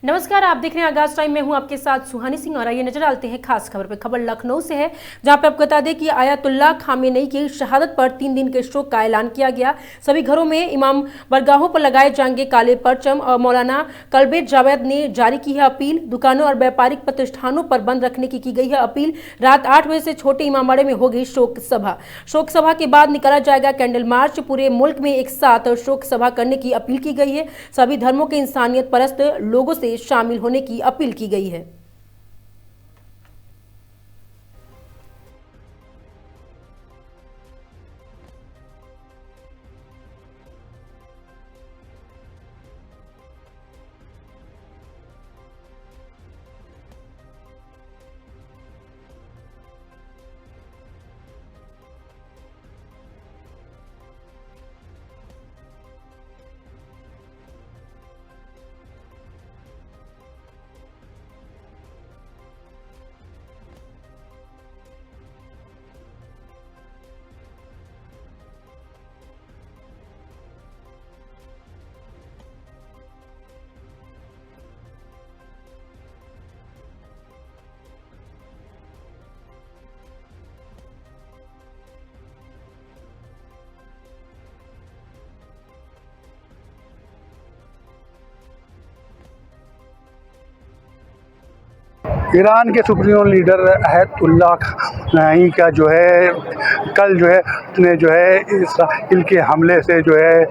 नमस्कार, आप देख रहे हैं आगाज टाइम में हूं आपके साथ सुहानी सिंह। और आइए नजर डालते हैं खास खबर पे। खबर लखनऊ से है, जहां पे आपको बता दें कि आयतुल्लाह खामेनी की शहादत पर 3 दिन के शोक का ऐलान किया गया। सभी घरों में इमाम बरगाहों पर लगाए जाएंगे काले परचम। और मौलाना कलबे जावेद ने जारी की है अपील। दुकानों और व्यापारिक प्रतिष्ठानों पर बंद रखने की गई है अपील। रात 8 बजे से छोटे इमामबाड़े में होगी शोक सभा। शोक सभा के बाद निकाला जाएगा कैंडल मार्च। पूरे मुल्क में एक साथ शोक सभा करने की अपील की गई है। सभी धर्मों के इंसानियत परस्त लोगों से शामिल होने की अपील की गई है। ईरान के सुप्रीम लीडर आयतुल्लाह खामेनी का जो है कल जो है उसने जो है इसराइल के हमले से जो है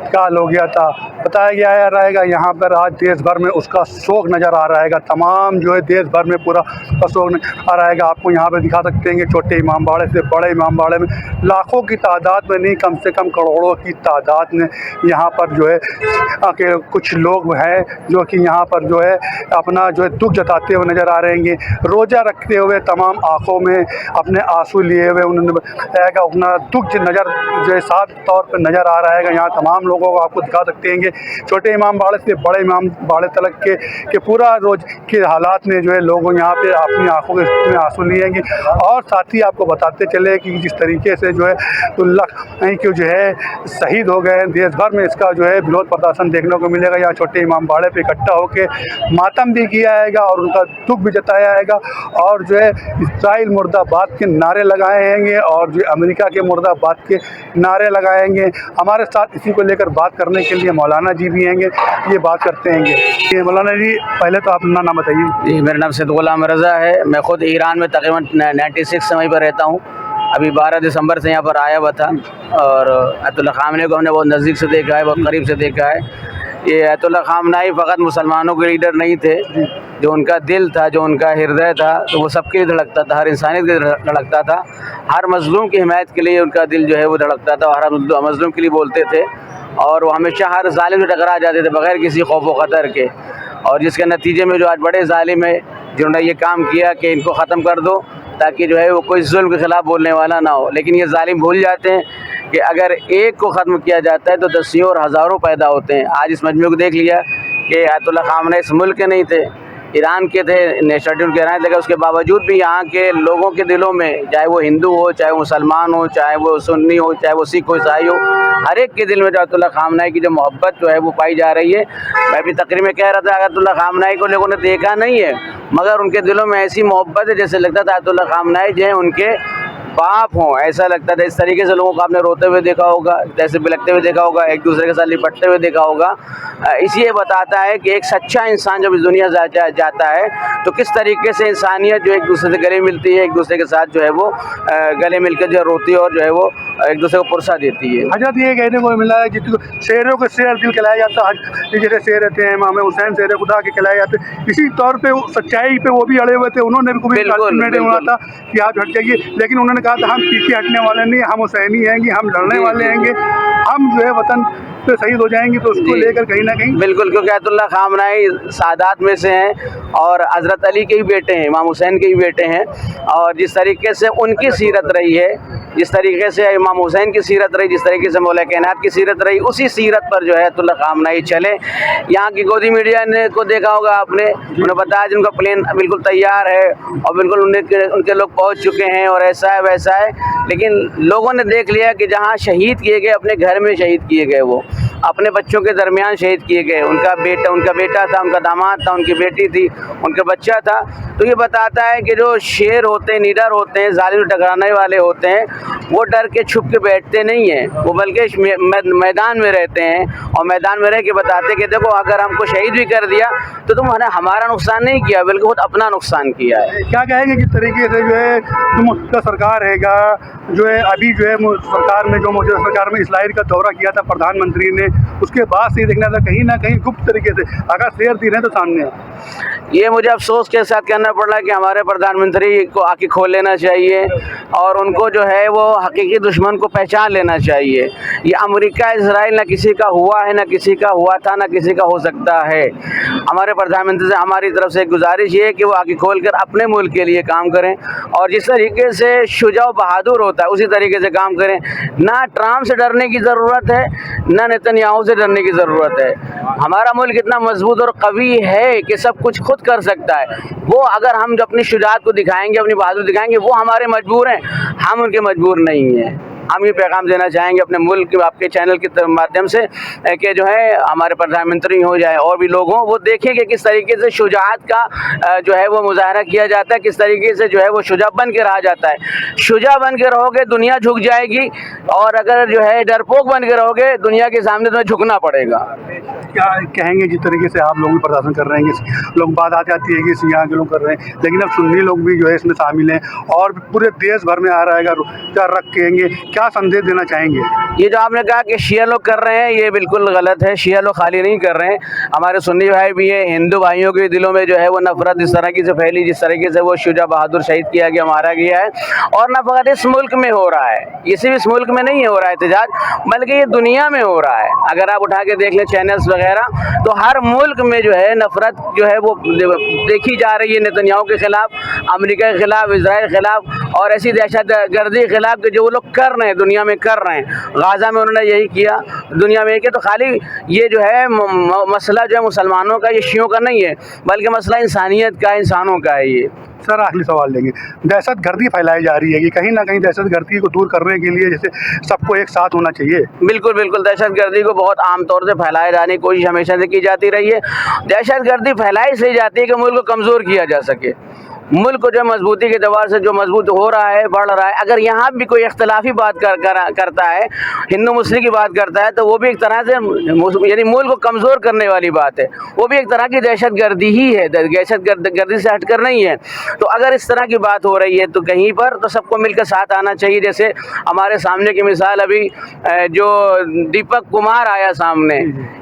काल हो गया था। बताया गया रहेगा यहाँ पर आज देश भर में उसका शोक नज़र आ रहा है। तमाम जो है देश भर में पूरा उसका शोक नज़र आ रहा है। आपको यहाँ पे दिखा सकते हैं कि छोटे इमामबाड़े से बड़े इमामबाड़े में लाखों की तादाद में नहीं, कम से कम करोड़ों की तादाद में यहाँ पर जो है के कुछ लोग हैं जो कि यहाँ पर जो है अपना जो है दुख जताते हुए नज़र आ रहे हैं। रोज़ा रखते हुए तमाम आँखों में अपने आंसू लिए हुए उन्होंने बताया अपना दुख नज़र जो है साफ तौर पर नज़र आ रहा है। यहाँ तमाम लोगों को आपको दिखा सकते हैं कि छोटे इमामबाड़े से बड़े इमामबाड़े तक के पूरा रोज के हालात में जो है लोग यहाँ पे अपनी आंखों में आंसू लिए हैं। और साथ ही आपको बताते चले कि जिस तरीके से जो है आयतुल्लाह के जो है शहीद हो गए, देश भर में इसका जो है विरोध प्रदर्शन देखने को मिलेगा। यहाँ छोटे इमामबाड़े पे इकट्ठा होकर मातम भी किया जाएगा और उनका दुख भी जताया जाएगा और जो है इस्राइल मुर्दाबाद के नारे लगाएंगे और जो अमेरिका के मुर्दाबाद के नारे लगाएंगे। हमारे साथ इसी को लेकर बात करने के लिए मौलाना जी भी हैंगे, ये बात करते हैंगे। मौलाना जी, पहले तो आप अपना नाम बताइए। जी, मेरा नाम सैयद गुलाम रज़ा है। मैं ख़ुद ईरान में तकरीबन 96 समय पर रहता हूँ। अभी 12 दिसंबर से यहाँ पर आया हुआ था और आयतुल्लाह खामेनी को हमने बहुत नज़दीक से देखा है, बहुत करीब से देखा है। ये आयतुल्लाह खामेनी फ़कत मुसलमानों के लीडर नहीं थे, जो उनका दिल था, जो उनका हृदय था, तो वो सबके लिए धड़कता था, हर इंसानियत के लिए धड़कता था। हर मज़लूम की हिमायत के लिए उनका दिल जो है वो धड़कता था और हर मज़लूम के लिए बोलते थे और वो हमेशा हर ज़ालिम से टकरा जाते थे बग़ैर किसी खौफ व ख़तर के। और जिसके नतीजे में जो आज बड़े ज़ालिम है जिन्होंने ये काम किया कि इनको ख़त्म कर दो ताकि जो है वो कोई जुल्म के ख़िलाफ़ बोलने वाला ना हो। लेकिन ये ज़ालिम भूल जाते हैं कि अगर एक को ख़त्म किया जाता है तो दसियों और हज़ारों पैदा होते हैं। आज इस मजमू को देख लिया कि आयतुल्लाह खामेनी इस मुल्क के नहीं थे, ईरान के थे, नेशनल के रहने लगे। उसके बावजूद भी यहाँ के लोगों के दिलों में, चाहे वो हिंदू हो, चाहे वो मुसलमान हो, चाहे वो सुन्नी हो, चाहे वो सिख हो, ईसाई हो, हर एक के दिल में जो आयतुल्लाह खामेनी की जो मोहब्बत जो है वो पाई जा रही है। मैं भी तकरीर में कह रहा था आयतुल्लाह खामेनी को लोगों ने देखा नहीं है, मगर उनके दिलों में ऐसी मोहब्बत है जैसे लगता था आयतुल्लाह खामेनी जो है उनके बाप हों, ऐसा लगता था। इस तरीके से लोगों को आपने रोते हुए देखा होगा, जैसे बिलखते हुए देखा होगा, एक दूसरे के साथ लिपटते हुए देखा होगा। इसी बताता है कि एक सच्चा इंसान जब इस दुनिया से जाता है तो किस तरीके से इंसानियत जो एक दूसरे से गले मिलती है, एक दूसरे के साथ जो है वो गले मिलकर जो रोती है और जो है वो एक दूसरे को पुरसा देती है। हजरत ये कहने को मिला है जिसको शेरों को शेर दिल कहलाया जाता है, जैसे शेर रहते हैं इमाम हुसैन शेर खुदा के कहलाए जाते हैं, इसी तौर पे सच्चाई पे वो भी अड़े हुए थे। उन्होंने भी हुआ था कि आप हट जाइए, लेकिन उन्होंने कहा था हम पीछे हटने वाले नहीं, हम हुसैनी हैंगे, हम लड़ने वाले हैंगे, हम जो है वतन पे शहीद हो जाएंगे। तो उसको लेकर कहीं ना कहीं बिल्कुल, क्योंकि आयतुल्लाह खामेनी सादात में से हैं और हज़रत अली के ही बेटे हैं, इमाम हुसैन के ही बेटे हैं। और जिस तरीके से उनकी सीरत रही है, जिस तरीके से इमाम हुसैन की सीरत रही, जिस तरीके से मौला कायनात की सीरत रही, उसी सीरत पर जो है आयतुल्लाह खामेनी चले। यहाँ की गोदी मीडिया ने को देखा होगा आपने, उन्हें बताया जिनका प्लेन बिल्कुल तैयार है और बिल्कुल उनके लोग पहुँच चुके हैं और ऐसा है वैसा है। लेकिन लोगों ने देख लिया कि जहाँ शहीद किए गए अपने घर में शहीद किए गए वो, अपने बच्चों के दरमियान शहीद किए गए। उनका बेटा था, उनका दामाद था, उनकी बेटी थी, उनका बच्चा था। तो ये बताता है कि जो शेर होते हैं, निडर होते हैं, जालिम टकराने वाले होते हैं, वो डर के छुप के बैठते नहीं हैं, वो बल्कि मैदान में रहते हैं और मैदान में रह के बताते हैं कि देखो अगर हमको शहीद भी कर दिया तो तुमने हमारा नुकसान नहीं किया बल्कि खुद अपना नुकसान किया है। क्या कहेंगे किस तरीके से जो है तुम सरकार रहेगा जो है अभी जो है सरकार में जो मौजूदा सरकार में इसराइल का दौरा किया था प्रधानमंत्री ने, उसके बाद से देखना था कहीं ना कहीं गुप्त तरीके से अगर शेयर दी रहे तो सामने ये मुझे अफसोस के साथ कहना पड़ रहा है कि हमारे प्रधानमंत्री को आँखें खोल लेना चाहिए और उनको जो है वो हकीकी दुश्मन को पहचान लेना चाहिए। ये अमेरिका इसराइल ना किसी का हुआ है, ना किसी का हुआ था, ना किसी का हो सकता है। हमारे प्रधानमंत्री से हमारी तरफ से एक गुजारिश ये है कि वो आँखें खोल कर अपने मुल्क के लिए काम करें और जिस तरीके से शुजा बहादुर होता है उसी तरीके से काम करें। ना ट्रम्प से डरने की ज़रूरत है, ना नेतन्याहू से डरने की ज़रूरत है। हमारा मुल्क इतना मजबूत और कवी है कि सब कुछ खुद कर सकता है। वो अगर हम जो अपनी शुजाअत को दिखाएंगे, अपनी बहादुरी दिखाएंगे, वो हमारे मजबूर हैं, हम उनके मजबूर नहीं हैं। हम ये पैगाम देना चाहेंगे अपने मुल्क के आपके चैनल के माध्यम से कि जो है हमारे प्रधानमंत्री हो जाए और भी लोग हों, वो देखें कि किस तरीके से शुजाअत का जो है वो मुजाहरा किया जाता है, किस तरीके से जो है वो शुजा बन के रहा जाता है। शुजा बन के रहोगे दुनिया झुक जाएगी और अगर जो है डरपोक बन के रहोगे दुनिया के सामने तुम्हें झुकना पड़ेगा। क्या कहेंगे जिस तरीके से आप लोग भी प्रदर्शन कर रहे हैं, लोग बात आ जाती है कि सियाह के लोग कर रहे हैं, लेकिन अब सुन्नी लोग भी जो है इसमें शामिल हैं और पूरे देश भर में आ रहेगा, क्या रखेंगे, क्या संदेश देना चाहेंगे? ये जो आपने कहा कि शिया लोग कर रहे हैं ये बिल्कुल गलत है। शिया लोग खाली नहीं कर रहे हैं, हमारे सुन्नी भाई भी हैं, हिंदू भाइयों के दिलों में जो है वो नफरत इस तरह की से फैली जिस तरीके से वो शुजा बहादुर शहीद किया गया, मारा गया है। और न फ़कत इस मुल्क में हो रहा है, ये सिर्फ इस मुल्क में नहीं हो रहा है एहतजाज, बल्कि ये दुनिया में हो रहा है। अगर आप उठा के देख लें चैनल्स वगैरह तो हर मुल्क में जो है नफरत जो है वो देखी जा रही है नेतन्याहू के खिलाफ, अमेरिका के खिलाफ, इजराइल के खिलाफ और ऐसी दहशत गर्दी के खिलाफ कि जो वो लोग कर रहे हैं, दुनिया में कर रहे हैं। गाज़ा में उन्होंने यही किया, दुनिया में किया। तो खाली ये जो है मसला जो है मुसलमानों का, ये शियों का नहीं है, बल्कि मसला इंसानियत का, इंसानों का है। ये सर आखिरी सवाल लेंगे, दहशत गर्दी फैलाई जा रही है कि कहीं ना कहीं दहशत गर्दी को दूर करने के लिए जैसे सबको एक साथ होना चाहिए। बिल्कुल बिल्कुल, दहशत गर्दी को बहुत आम तौर से फैलाए जाने की कोशिश हमेशा से की जाती रही है। दहशत गर्दी फैलाई इसलिए जाती है कि मुल्क को कमज़ोर किया जा सके। मुल्क को जो मजबूती के दबाव से जो मजबूत हो रहा है, बढ़ रहा है, अगर यहाँ भी कोई इख्तलाफी बात करता है, हिंदू मुस्लिम की बात करता है, तो वो भी एक तरह से यानी मुल्क को कमज़ोर करने वाली बात है, वो भी एक तरह की दहशत गर्दी ही है, दहशत गर्दी से हटकर नहीं है। तो अगर इस तरह की बात हो रही है तो कहीं पर तो सबको मिलकर साथ आना चाहिए। जैसे हमारे सामने की मिसाल अभी जो दीपक कुमार आया सामने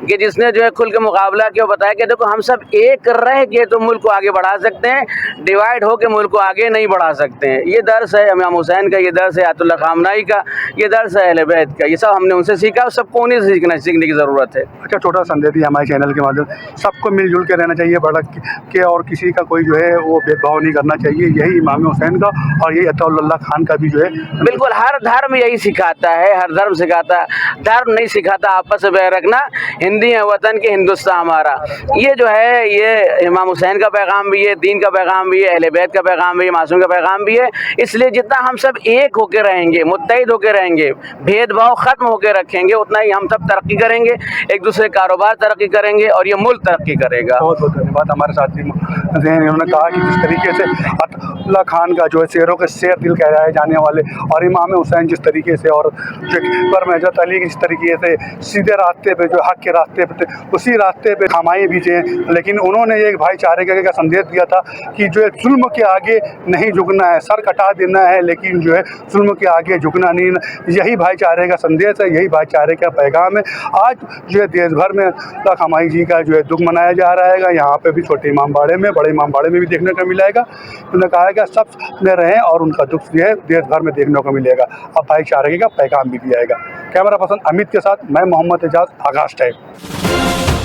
कि जिसने जो है खुल के मुकाबला किया, बताया कि देखो हम सब एक रह के तो मुल्क को आगे बढ़ा सकते हैं, डिवाइड हो के मुल्क को आगे नहीं बढ़ा सकते हैं। ये दर्स है इमाम हुसैन का, ये दर्स है आयतुल्लाह खामनाई का, ये दर्स है अहले बैत का। ये सब हमने उनसे सीखा और सबको उन्हीं से सीखने की ज़रूरत है। अच्छा, छोटा संदेश दिया हमारे चैनल के माध्यम से, सबको मिलजुल के रहना चाहिए, भड़क के और किसी का कोई जो है वो भेदभाव नहीं करना चाहिए। यही इमाम हुसैन का और यही अताउल्लाह खान का भी जो है बिल्कुल हर धर्म यही सिखाता है, हर धर्म सिखाता है। धर्म नहीं सिखाता आपस में बैर रखना, हिंदी है वतन के, हिंदुस्तान हमारा। ये जो है ये इमाम हुसैन का पैगाम भी है, दीन का पैगाम भी है, अहले बैत का पैगाम भी है, मासूम का पैगाम भी है। इसलिए जितना हम सब एक होकर रहेंगे, मुत्तहिद होकर रहेंगे, भेदभाव ख़त्म होकर रखेंगे, उतना ही हम सब तरक्की करेंगे, एक दूसरे कारोबार तरक्की करेंगे और ये मुल्क तरक्की करेगा। बहुत बहुत धन्यवाद। हमारे साथी उन्होंने कहा कि जिस तरीके से अताउल्लाह खान का जो है शेरों के शेर दिल कहलाए जाने वाले और इमाम हुसैन जिस तरीके से और जो पर हज़रत अली जिस तरीके से सीधे रास्ते पे जो हक़ के रास्ते पे थे, उसी रास्ते पे खामाई भी थे, लेकिन उन्होंने एक भाईचारे का संदेश दिया था कि जो है जुल्म के आगे नहीं झुकना है, सर कटा देना है, लेकिन जो है जुल्म के आगे झुकना नहीं। यही भाईचारे का संदेश है, यही भाईचारे का पैगाम है। आज जो है देश भर में खामाई जी का जो है दुख मनाया जा रहा है। यहाँ पे भी छोटे इमामबाड़े में, बड़े इमामबाड़े में भी देखने को मिलेगा। उन्होंने कहा है कि सब में रहें और उनका दुख जो है देश भर में देखने को मिलेगा। अब भाईचारे का पैगाम भी दिया जाएगा। कैमरा पर्सन अमित के साथ मैं मोहम्मद एजाज, आगाज़ टाइम।